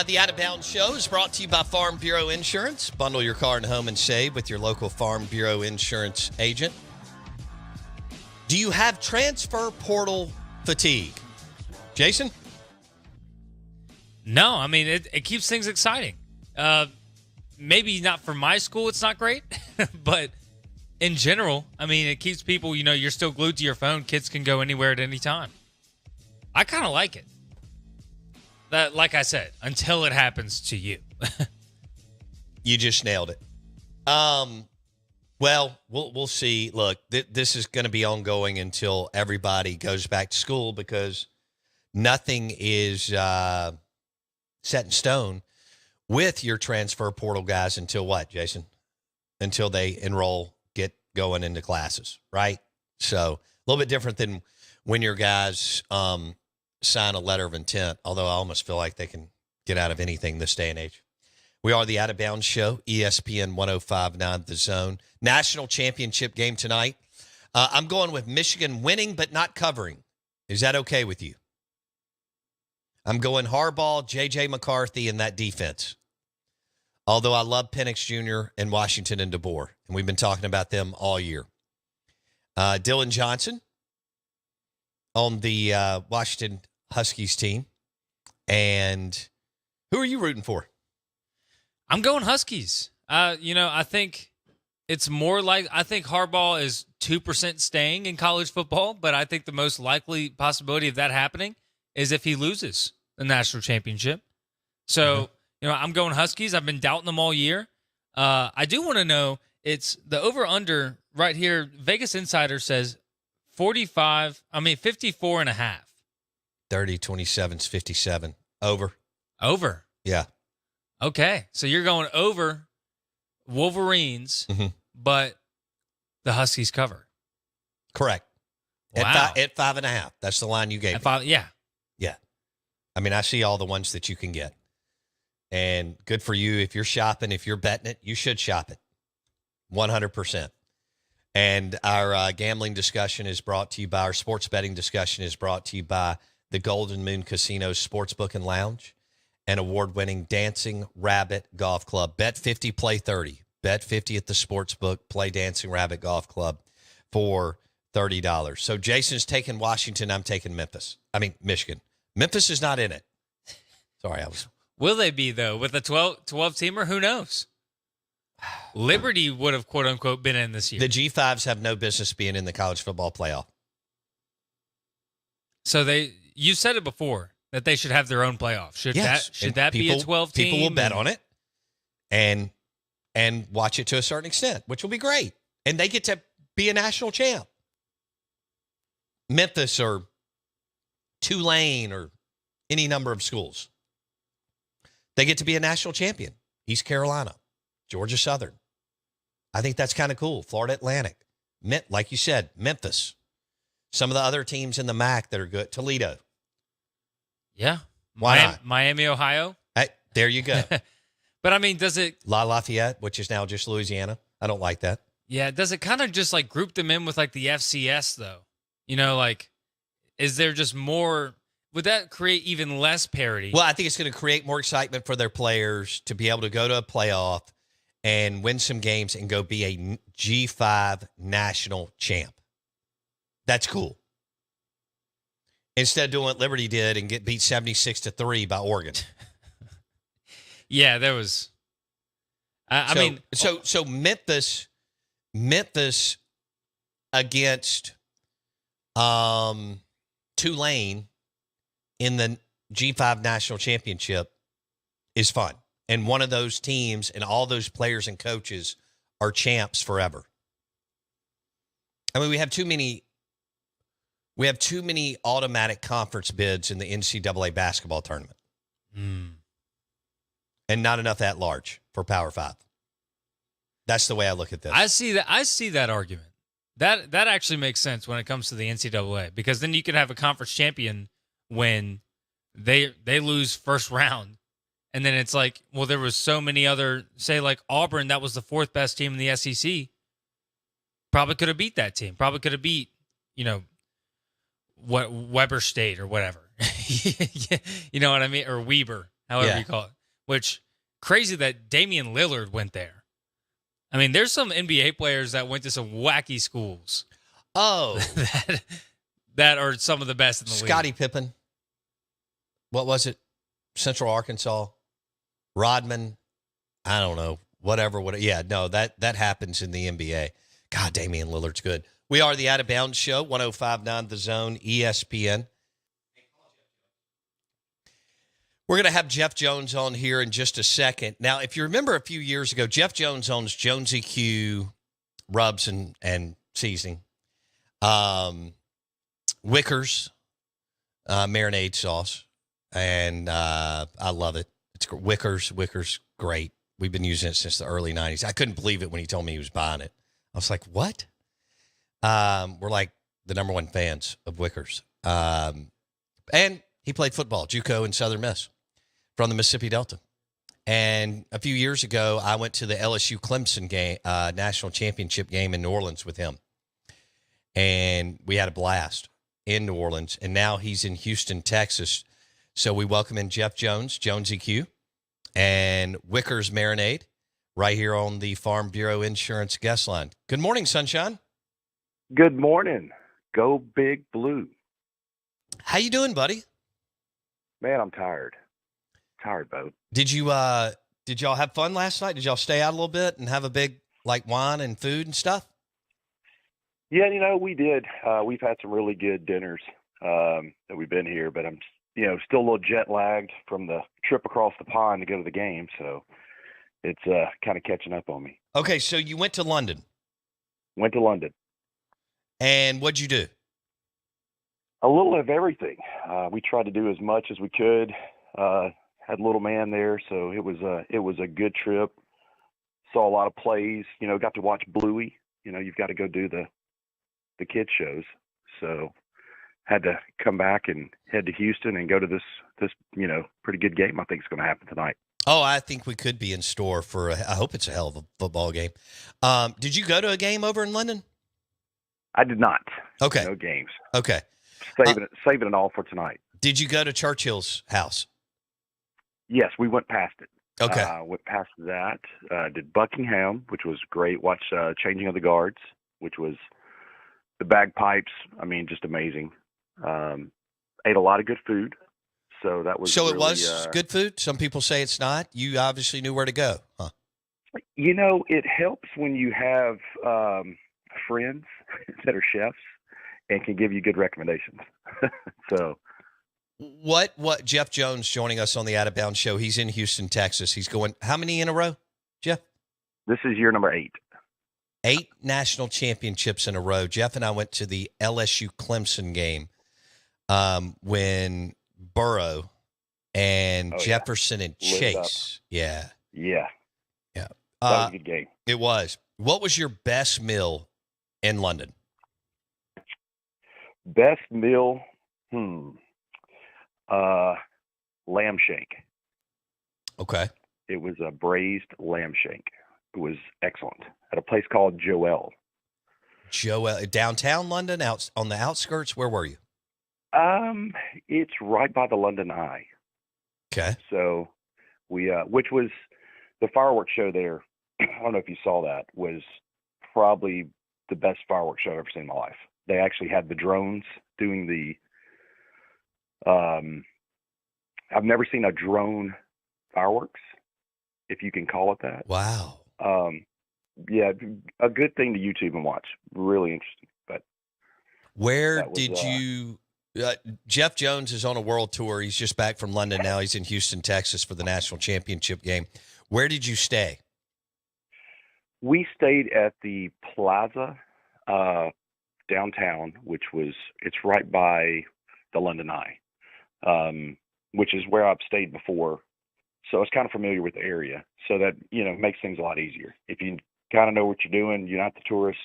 The Out of Bounds Show is brought to you by Farm Bureau Insurance. Bundle your car and home and save with your local Farm Bureau Insurance agent. Do you have transfer portal fatigue? Jason? No, I mean, it keeps things exciting. Maybe not for my school, it's not great, but in general, I mean, it keeps people, you're still glued to your phone. Kids can go anywhere at any time. I kind of like it. That, like I said, until it happens to you. You just nailed it. Well, we'll see. Look, this is going to be ongoing until everybody goes back to school because nothing is set in stone with your transfer portal guys until what, Jason? Until they enroll, get going into classes, right? So a little bit different than when your guys sign a letter of intent, although I almost feel like they can get out of anything this day and age. We are the Out of Bounds Show, ESPN 105.9 The Zone. National championship game tonight. I'm going with Michigan winning but not covering. Is that okay with you? I'm going Harbaugh, J.J. McCarthy, and that defense. Although I love Penix Jr. and Washington and DeBoer, and we've been talking about them all year. Dylan Johnson on the Washington Huskies team. And who are you rooting for? I'm going Huskies. I think it's more like, I think Harbaugh is 2% staying in college football, but I think the most likely possibility of that happening is if he loses the national championship. So, I'm going Huskies. I've been doubting them all year. I do want to know, it's the over-under right here. Vegas Insider says 54 and a half. 27's 57. Over. Over. Yeah. Okay. So you're going over Wolverines, but the Huskies cover. Correct. Wow. At 5.5. That's the line you gave me. Yeah. Yeah. I mean, I see all the ones that you can get. And good for you. If you're shopping, if you're betting it, you should shop it. 100%. And our gambling discussion is brought to you by, our sports betting discussion is brought to you by the Golden Moon Casino Sportsbook and Lounge and award-winning Dancing Rabbit Golf Club. Bet 50, play 30. Bet 50 at the Sportsbook, play Dancing Rabbit Golf Club for $30. So Jason's taking Washington, I'm taking Michigan. Memphis is not in it. Sorry, Will they be, though, with a 12-teamer? Who knows? Liberty would have, quote-unquote, been in this year. The G5s have no business being in the college football playoff. So you said it before, that they should have their own playoff. Should that be a 12-team? People will bet on it and watch it to a certain extent, which will be great. And they get to be a national champ. Memphis or Tulane or any number of schools. They get to be a national champion. East Carolina, Georgia Southern. I think that's kind of cool. Florida Atlantic. Like you said, Memphis. Some of the other teams in the MAC that are good. Toledo. Yeah. Why not? Miami, Ohio. Hey, there you go. But, I mean, does it... Lafayette, which is now just Louisiana. I don't like that. Yeah, does it kind of just, group them in with, the FCS, though? Is there just more... Would that create even less parity? Well, I think it's going to create more excitement for their players to be able to go to a playoff and win some games and go be a G5 national champ. That's cool. Instead of doing what Liberty did and get beat 76-3 by Oregon. Yeah, there was. So Memphis against Tulane in the G5 national championship is fun. And one of those teams and all those players and coaches are champs forever. I mean, we have too many automatic conference bids in the NCAA basketball tournament. And not enough at large for Power 5. That's the way I look at this. I see that argument. That actually makes sense when it comes to the NCAA, because then you can have a conference champion when they lose first round. And then it's like, well, there was so many other, say like Auburn, that was the fourth best team in the SEC. Probably could have beat that team. Probably could have beat, what Weber State or whatever. You know what I mean? Or Weber. however Yeah. you call it. Which crazy that Damian Lillard went there. I mean, there's some NBA players that went to some wacky schools Oh, that are some of the best in the Scottie league. Pippen. What was it? Central Arkansas. Rodman. I don't know. Whatever. Yeah, no, that happens in the NBA. God, Damian Lillard's good. We are the Out of Bounds Show, 105.9 The Zone, ESPN. We're going to have Jeff Jones on here in just a second. Now, if you remember a few years ago, Jeff Jones owns Jonesy Q rubs and seasoning. Wickers marinade sauce, and I love it. It's Wickers, great. We've been using it since the early 90s. I couldn't believe it when he told me he was buying it. I was like, what? We're like the number one fans of Wickers. And he played football, JUCO in Southern Miss from the Mississippi Delta. And a few years ago, I went to the LSU Clemson game, national championship game in New Orleans with him. And we had a blast in New Orleans. And now he's in Houston, Texas. So we welcome in Jeff Jones, Jonesy Q, and Wickers Marinade right here on the Farm Bureau Insurance guest line. Good morning, Sunshine. Good morning. Go Big Blue. How you doing, buddy? Man, I'm tired. Tired, Bo. Did y'all have fun last night? Did y'all stay out a little bit and have a big wine and food and stuff? Yeah, we did. We've had some really good dinners that we've been here, but I'm still a little jet lagged from the trip across the pond to go to the game, so it's kind of catching up on me. Okay, so you went to London. Went to London. And what'd you do? A little of everything. We tried to do as much as we could. Had little man there, so it was a good trip. Saw a lot of plays. Got to watch Bluey. You've got to go do the kids shows. So had to come back and head to Houston and go to this pretty good game I think is going to happen tonight. Oh, I think we could be in store for I hope it's a hell of a football game. Did you go to a game over in London? I did not. Okay. No games. Okay. Saving it all for tonight. Did you go to Churchill's house? Yes, we went past it. Okay. Went past that. Did Buckingham, which was great. Watched Changing of the Guards, which was the bagpipes. I mean, just amazing. Ate a lot of good food. So that was So it really, was good food? Some people say it's not. You obviously knew where to go, huh? It helps when you have friends that are chefs and can give you good recommendations. So What Jeff Jones joining us on the Out of Bounds Show. He's in Houston, Texas. He's going how many in a row, Jeff? this is year number 8. 8 national championships in a row. Jeff and I went to the LSU Clemson game when Burrow and Jefferson and Chase. Yeah. Yeah. Yeah. That was a good game. It was. What was your best meal in London? Best meal, lamb shank. Okay. It was a braised lamb shank. It was excellent at a place called Joel. Downtown London, out on the outskirts. Where were you? It's right by the London Eye. Okay. So we, which was the fireworks show there. I don't know if you saw that, was probably the best fireworks show I've ever seen in my life. They actually had the drones doing I've never seen a drone fireworks, if you can call it that. Wow. Yeah, a good thing to YouTube and watch. Really interesting. But where did you? Jeff Jones is on a world tour. He's just back from London now. He's in Houston, Texas for the national championship game. Where did you stay? We stayed at the Plaza downtown, it's right by the London Eye, which is where I've stayed before. So I was kind of familiar with the area. So that, makes things a lot easier. If you kind of know what you're doing, you're not the tourist,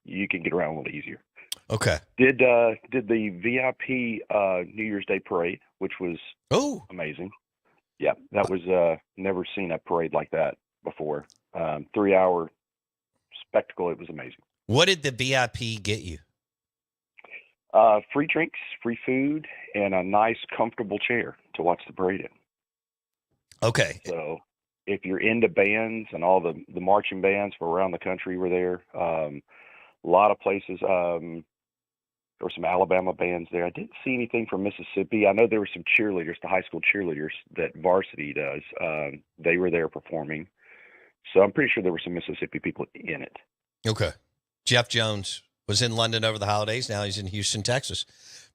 you can get around a little easier. Okay. Did the VIP New Year's Day parade, which was amazing. Yeah, that was never seen a parade like that before. 3-hour spectacle. It was amazing. What did the VIP get you? Free drinks, free food, and a nice, comfortable chair to watch the parade in. Okay. So if you're into bands, and all the marching bands from around the country were there, a lot of places. There were some Alabama bands there. I didn't see anything from Mississippi. I know there were some cheerleaders, the high school cheerleaders that varsity does. They were there performing. So I'm pretty sure there were some Mississippi people in it. Okay. Jeff Jones was in London over the holidays. Now he's in Houston, Texas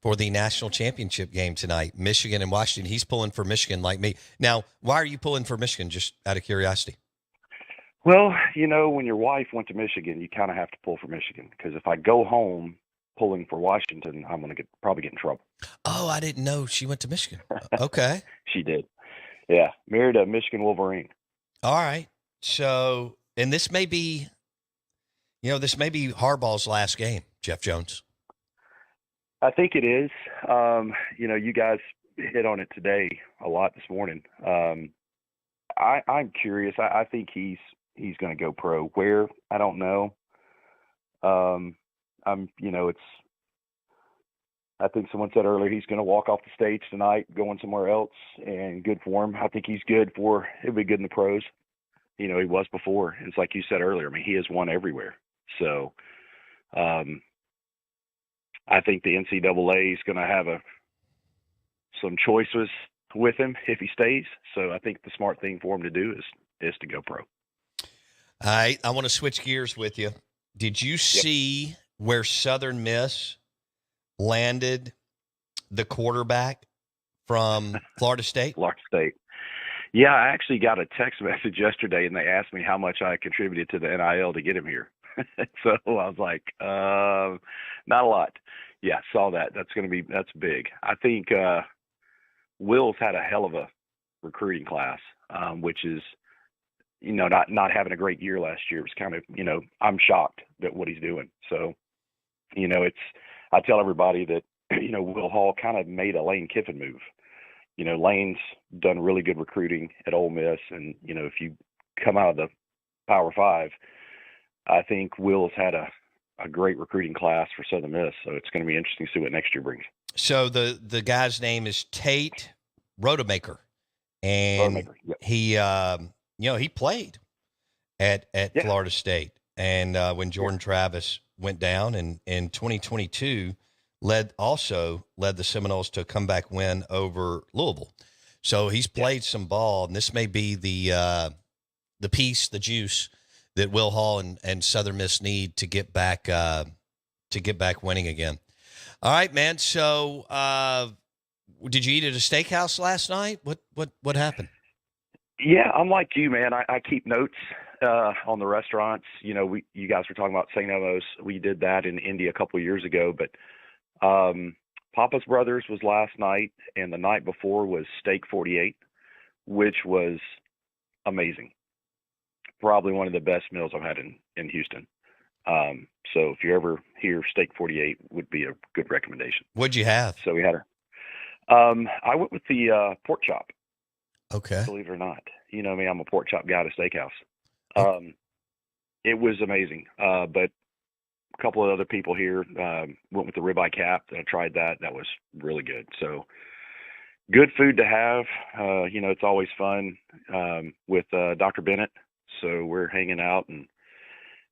for the national championship game tonight. Michigan and Washington. He's pulling for Michigan like me. Now, why are you pulling for Michigan, just out of curiosity? Well, when your wife went to Michigan, you kind of have to pull for Michigan, because if I go home pulling for Washington, I'm going to probably get in trouble. Oh, I didn't know she went to Michigan. Okay. She did. Yeah. Married a Michigan Wolverine. All right. So, and this may be Harbaugh's last game, Jeff Jones. I think it is. You guys hit on it today a lot this morning. I'm curious. I think he's going to go pro. Where? I don't know. I think someone said earlier he's going to walk off the stage tonight, going somewhere else, and good for him. I think he's good he'll be good in the pros. He was before. It's like you said earlier. I mean, he has won everywhere. So, I think the NCAA is going to have some choices with him if he stays. So I think the smart thing for him to do is to go pro. All right. I want to switch gears with you. Did you see where Southern Miss landed the quarterback from Florida State? Florida State. Yeah, I actually got a text message yesterday, and they asked me how much I contributed to the NIL to get him here. So I was like, not a lot. Yeah, saw that. That's big. I think Will's had a hell of a recruiting class, which is, not having a great year last year was kind of, I'm shocked at what he's doing. So, I tell everybody that, Will Hall kind of made a Lane Kiffin move. Lane's done really good recruiting at Ole Miss, and, if you come out of the Power Five, I think Will's had a great recruiting class for Southern Miss, so it's going to be interesting to see what next year brings. So the guy's name is Tate Rodemaker, and he he played at Florida State, and when Jordan Travis went down in 2022, led the Seminoles to a comeback win over Louisville. So he's played some ball, and this may be the juice that Will Hall and Southern Miss need to get back winning again. All right, man. So, did you eat at a steakhouse last night? What happened? Yeah, I'm like you, man. I keep notes on the restaurants. You guys were talking about St. Elmo's. We did that in Indy a couple of years ago, but Papa's Brothers was last night, and the night before was Steak 48, which was amazing. Probably one of the best meals I've had in Houston. So if you're ever here, Steak 48 would be a good recommendation. What'd you have? So we had I went with the pork chop. Okay. Believe it or not. I'm a pork chop guy at a steakhouse. It was amazing. But a couple of other people here went with the ribeye cap. I tried that. That was really good. So good food to have. It's always fun with Dr. Bennett. So we're hanging out, and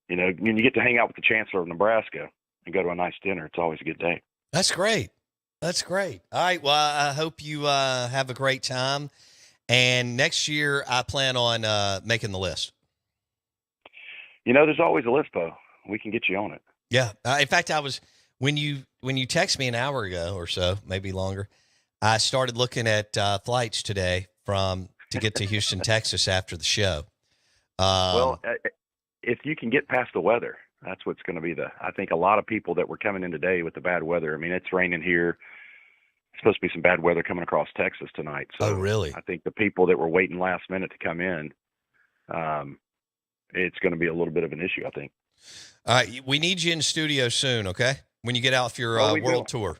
when you get to hang out with the Chancellor of Nebraska and go to a nice dinner, it's always a good day. That's great. All right. Well, I hope you have a great time. And next year, I plan on making the list. There's always a list, Bo. We can get you on it. Yeah. In fact, when you text me an hour ago or so, maybe longer, I started looking at flights today to get to Houston, Texas after the show. Well, if you can get past the weather, that's what's going to be I think a lot of people that were coming in today with the bad weather. I mean, it's raining here. It's supposed to be some bad weather coming across Texas tonight. So oh, really? I think the people that were waiting last minute to come in, it's going to be a little bit of an issue, I think. All right. We need you in studio soon, okay? When you get out for your world tour.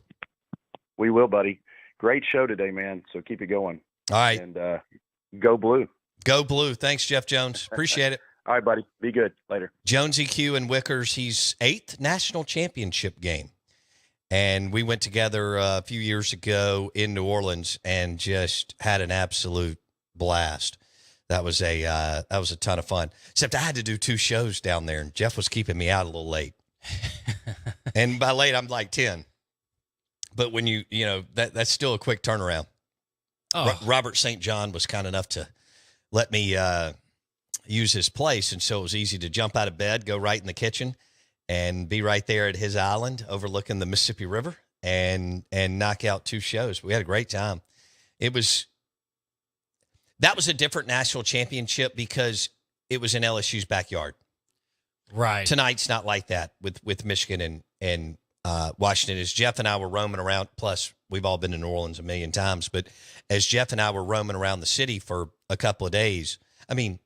We will, buddy. Great show today, man. So keep it going. All right. And go Blue. Go Blue. Thanks, Jeff Jones. Appreciate it. All right, buddy. Be good. Later. Jonesy Q and Wickers, he's 8th national championship game. And we went together a few years ago in New Orleans and just had an absolute blast. That was a ton of fun. Except I had to do 2 shows down there, and Jeff was keeping me out a little late. And by late, I'm like 10. But when you know, that's still a quick turnaround. Oh. Robert St. John was kind enough to let me use his place, and so it was easy to jump out of bed, go right in the kitchen, and be right there at his island overlooking the Mississippi River and knock out 2 shows. We had a great time. That was a different national championship because it was in LSU's backyard. Right. Tonight's not like that with Michigan and Washington. As Jeff and I were roaming around, plus we've all been to New Orleans a million times, but as Jeff and I were roaming around the city for a couple of days, I mean,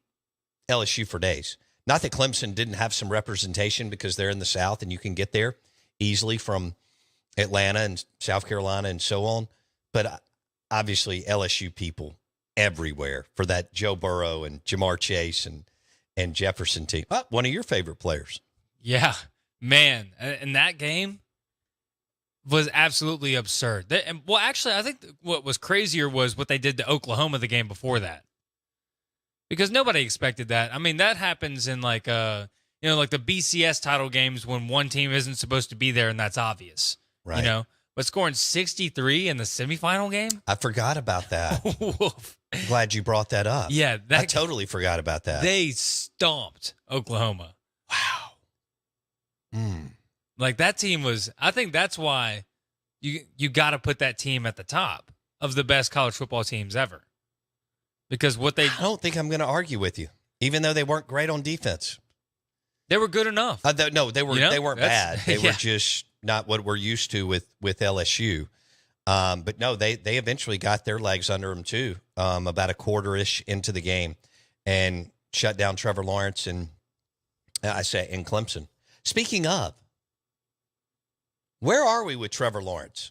LSU for days. Not that Clemson didn't have some representation because they're in the South and you can get there easily from Atlanta and South Carolina and so on. But obviously LSU people everywhere for that Joe Burrow and Jamar Chase and Jefferson team. Oh, one of your favorite players. Yeah, man. And that game was absolutely absurd. Well, actually, I think what was crazier was what they did to Oklahoma the game before that. Because nobody expected that. I mean, that happens in like the BCS title games when one team isn't supposed to be there, and that's obvious. Right. You know, but scoring 63 in the semifinal game? I forgot about that. I'm glad you brought that up. Yeah. I totally forgot about that. They stomped Oklahoma. Wow. Like that team I think that's why you got to put that team at the top of the best college football teams ever. Because I don't think I'm going to argue with you, even though they weren't great on defense. They were good enough. No, they weren't bad. They yeah. were just not what we're used to with LSU. But no, they eventually got their legs under them too, about a quarter-ish into the game, and shut down Trevor Lawrence and Clemson. Speaking of, where are we with Trevor Lawrence?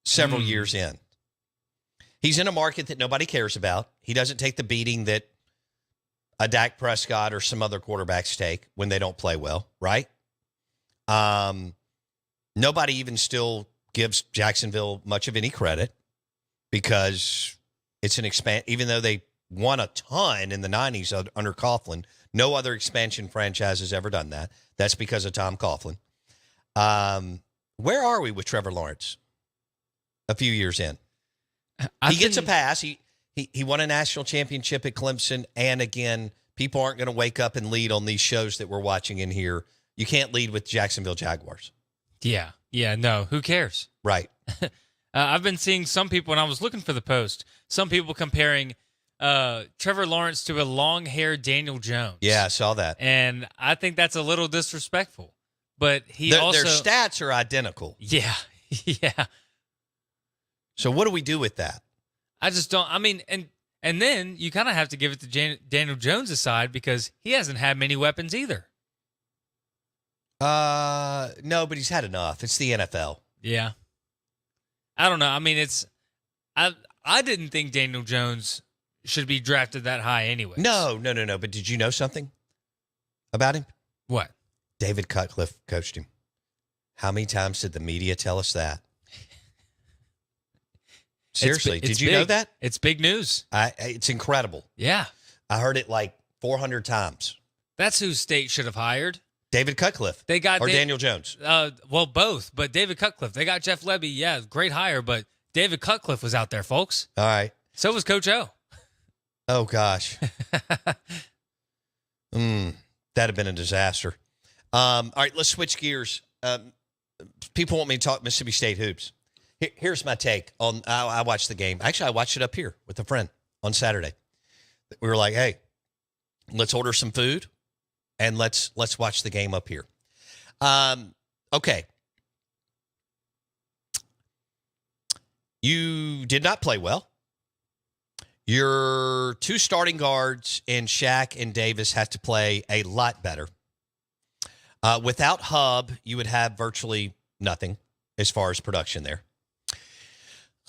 Several years in. He's in a market that nobody cares about. He doesn't take the beating that a Dak Prescott or some other quarterbacks take when they don't play well, right? Nobody even still gives Jacksonville much of any credit because it's an even though they won a ton in the 90s under Coughlin, no other expansion franchise has ever done that. That's because of Tom Coughlin. Where are we with Trevor Lawrence a few years in? He gets a pass. He won a national championship at Clemson. And again, people aren't going to wake up and lead on these shows that we're watching in here. You can't lead with Jacksonville Jaguars. Yeah. Yeah. No, who cares? Right. I've been seeing some people, and I was looking for the post, some people comparing Trevor Lawrence to a long-haired Daniel Jones. Yeah, I saw that. And I think that's a little disrespectful. But their stats are identical. Yeah. Yeah. So what do we do with that? I just don't. I mean, and then you kind of have to give it to Daniel Jones' side because he hasn't had many weapons either. No, but he's had enough. It's the NFL. Yeah. I don't know. I mean, I didn't think Daniel Jones should be drafted that high anyway. No. But did you know something about him? What? David Cutcliffe coached him. How many times did the media tell us that? Seriously, did you know that? It's big news. It's incredible. Yeah. I heard it like 400 times. That's who State should have hired. David Cutcliffe. They got Daniel Jones. Well, both, but David Cutcliffe. They got Jeff Lebby. Yeah, great hire, but David Cutcliffe was out there, folks. All right. So was Coach O. Oh, gosh. That'd have been a disaster. All right, let's switch gears. People want me to talk Mississippi State hoops. Here's my take on. I watched the game. Actually, I watched it up here with a friend on Saturday. We were like, "Hey, let's order some food, and let's watch the game up here." Okay. You did not play well. Your 2 starting guards in Shaq and Davis have to play a lot better. Without Hub, you would have virtually nothing as far as production there.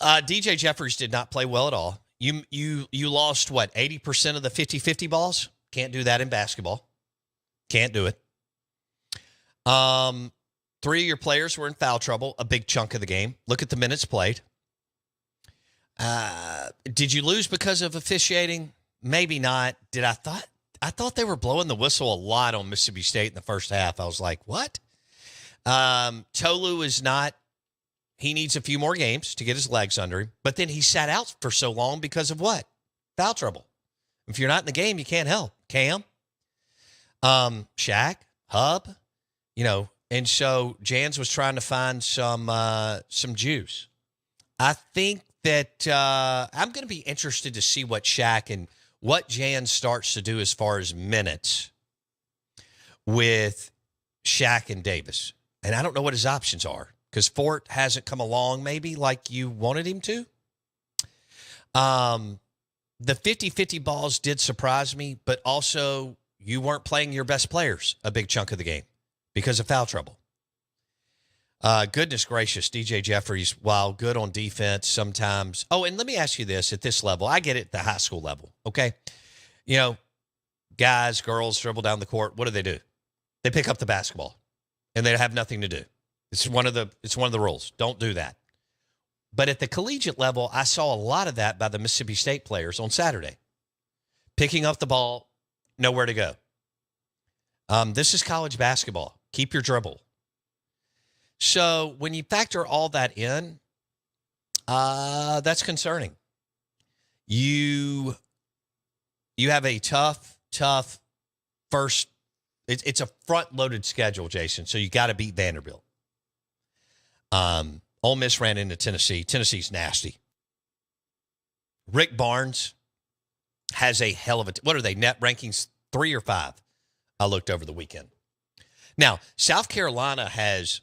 DJ Jeffries did not play well at all. You lost, 80% of the 50-50 balls? Can't do that in basketball. Can't do it. 3 of your players were in foul trouble a big chunk of the game. Look at the minutes played. Did you lose because of officiating? Maybe not. I thought they were blowing the whistle a lot on Mississippi State in the first half. I was like, what? Tolu is not. He needs a few more games to get his legs under him. But then he sat out for so long because of what? Foul trouble. If you're not in the game, you can't help. Cam, Shaq, Hub, and so Jans was trying to find some juice. I think that I'm going to be interested to see what Shaq and what Jan starts to do as far as minutes with Shaq and Davis. And I don't know what his options are because Fort hasn't come along maybe like you wanted him to. The 50-50 balls did surprise me, but also you weren't playing your best players a big chunk of the game because of foul trouble. Goodness gracious, DJ Jeffries, while good on defense sometimes. Oh, and let me ask you this at this level. I get it at the high school level, okay? Guys, girls dribble down the court. What do? They pick up the basketball, and they have nothing to do. It's one of the rules. Don't do that. But at the collegiate level, I saw a lot of that by the Mississippi State players on Saturday. Picking up the ball, nowhere to go. This is college basketball. Keep your dribble. So when you factor all that in, that's concerning. You have a tough first. It's a front-loaded schedule, Jason. So you got to beat Vanderbilt. Ole Miss ran into Tennessee. Tennessee's nasty. Rick Barnes has a hell of a. What are they? Net rankings 3 or 5? I looked over the weekend. Now South Carolina has.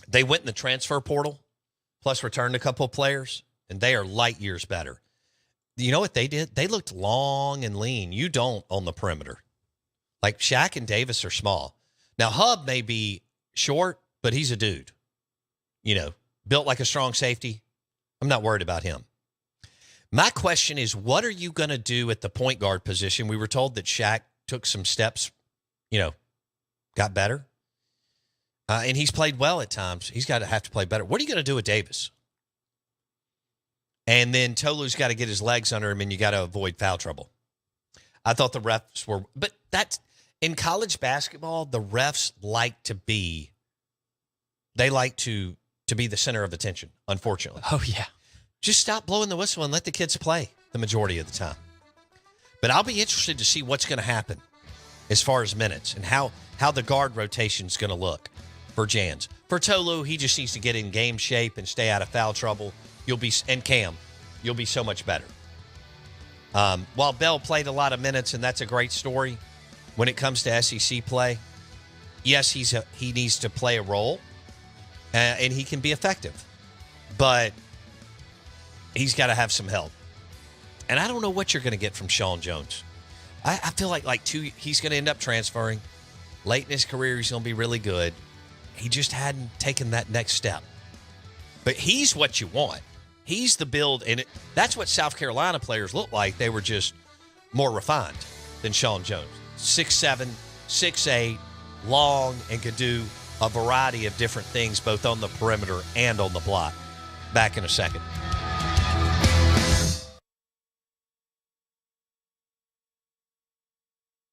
They went in the transfer portal, plus returned a couple of players, and they are light years better. You know what they did? They looked long and lean. You don't on the perimeter. Like Shaq and Davis are small. Now Hub may be short, but he's a dude. Built like a strong safety. I'm not worried about him. My question is, what are you going to do at the point guard position? We were told that Shaq took some steps, got better. And he's played well at times. He's got to have to play better. What are you going to do with Davis? And then Tolu's got to get his legs under him, and you got to avoid foul trouble. I thought the refs were, but that's in college basketball. The refs like to be the center of attention. Unfortunately, Oh, yeah. just stop blowing the whistle and let the kids play the majority of the time. But I'll be interested to see what's going to happen as far as minutes and how the guard rotation is going to look for Jans. For Tolu, he just needs to get in game shape and stay out of foul trouble. And Cam, you'll be so much better. While Bell played a lot of minutes, and that's a great story when it comes to SEC play, yes, he needs to play a role, and he can be effective. But he's got to have some help. And I don't know what you're going to get from Sean Jones. I feel he's going to end up transferring. Late in his career, he's going to be really good. He just hadn't taken that next step. But he's what you want. He's the build, and that's what South Carolina players look like. They were just more refined than Sean Jones. 6'7", 6'8", long, and could do a variety of different things, both on the perimeter and on the block. Back in a second.